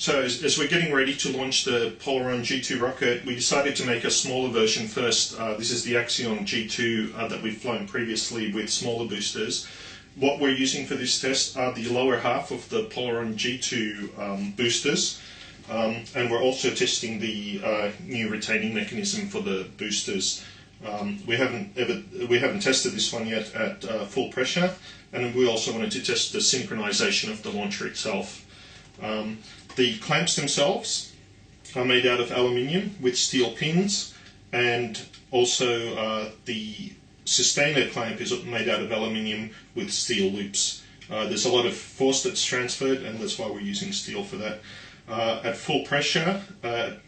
So as we're getting ready to launch the Polaron G2 rocket, we decided to make a smaller version first. This is the Axion G2 that we've flown previously with smaller boosters. What we're using for this test are the lower half of the Polaron G2 boosters, and we're also testing the new retaining mechanism for the boosters. We haven't tested this one yet at full pressure, and we also wanted to test the synchronization of the launcher itself. The clamps themselves are made out of aluminium with steel pins, and also the sustainer clamp is made out of aluminium with steel loops. There's a lot of force that's transferred, and that's why we're using steel for that. At full pressure,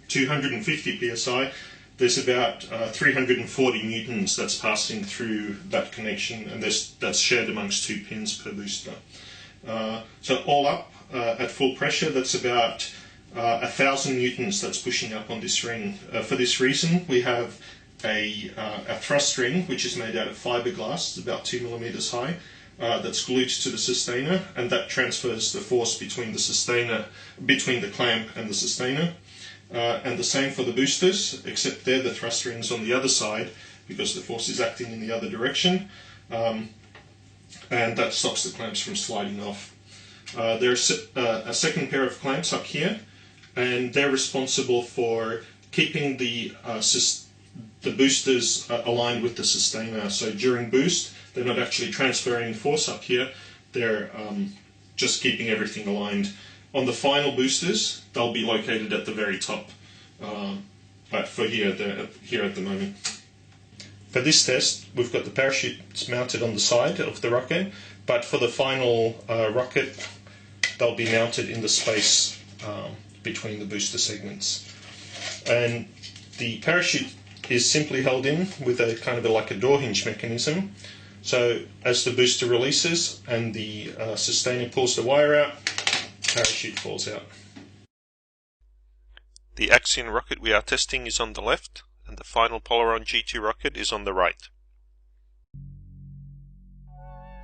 250 psi, there's about 340 newtons that's passing through that connection, and that's shared amongst 2 pins per booster. So all up, at full pressure, that's about 1,000 newtons that's pushing up on this ring. For this reason, we have a thrust ring, which is made out of fiberglass, it's about 2 millimeters high, that's glued to the sustainer, and that transfers the force between the clamp and the sustainer. And the same for the boosters, except there the thrust ring's on the other side because the force is acting in the other direction, and that stops the clamps from sliding off. There's a second pair of clamps up here, and they're responsible for keeping the boosters aligned with the sustainer. So during boost, they're not actually transferring force up here, they're just keeping everything aligned. On the final boosters, they'll be located at the very top, but for here at the moment. For this test, we've got the parachutes mounted on the side of the rocket, but for the final rocket, they'll be mounted in the space between the booster segments. And the parachute is simply held in with a kind of like a door hinge mechanism. So as the booster releases and the sustainer pulls the wire out, parachute falls out. The Axion rocket we are testing is on the left, and the final Polaron G2 rocket is on the right.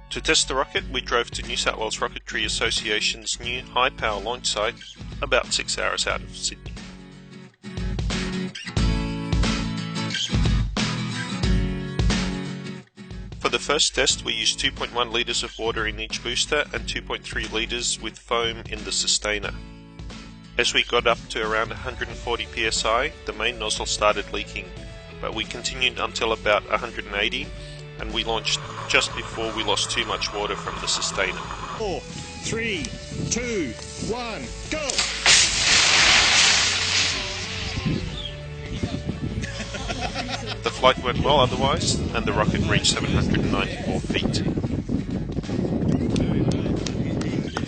To test the rocket, we drove to New South Wales Rocketry Association's new high-power launch site, about 6 hours out of Sydney. For the first test, we used 2.1 litres of water in each booster and 2.3 litres with foam in the sustainer. As we got up to around 140 psi, the main nozzle started leaking, but we continued until about 180, and we launched just before we lost too much water from the sustainer. 4, 3, 2, 1, go! The flight went well otherwise, and the rocket reached 794 feet.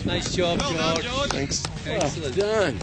Nice job, George. Thanks. Excellent. Well done.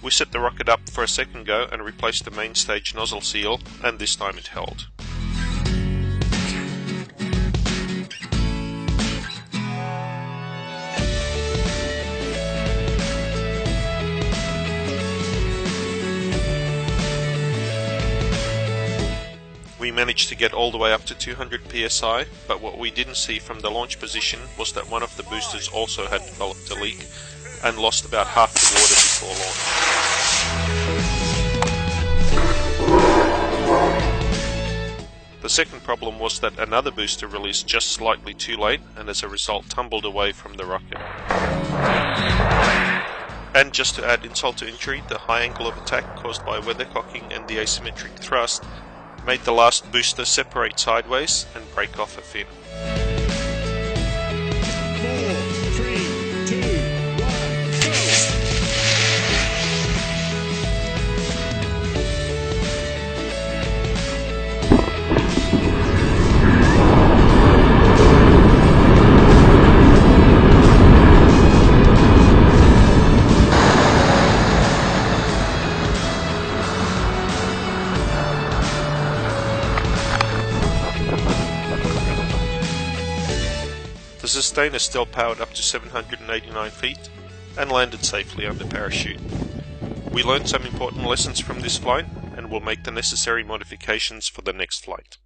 We set the rocket up for a second go and replaced the main stage nozzle seal, and this time it held. We managed to get all the way up to 200 psi, but what we didn't see from the launch position was that one of the boosters also had developed a leak and lost about half the water before launch. The second problem was that another booster released just slightly too late and as a result tumbled away from the rocket. And just to add insult to injury, the high angle of attack caused by weathercocking and the asymmetric thrust made the last booster separate sideways and break off a fin. 4, 3, 2, 1, go! The Sustainer still powered up to 789 feet and landed safely under parachute. We learned some important lessons from this flight and will make the necessary modifications for the next flight.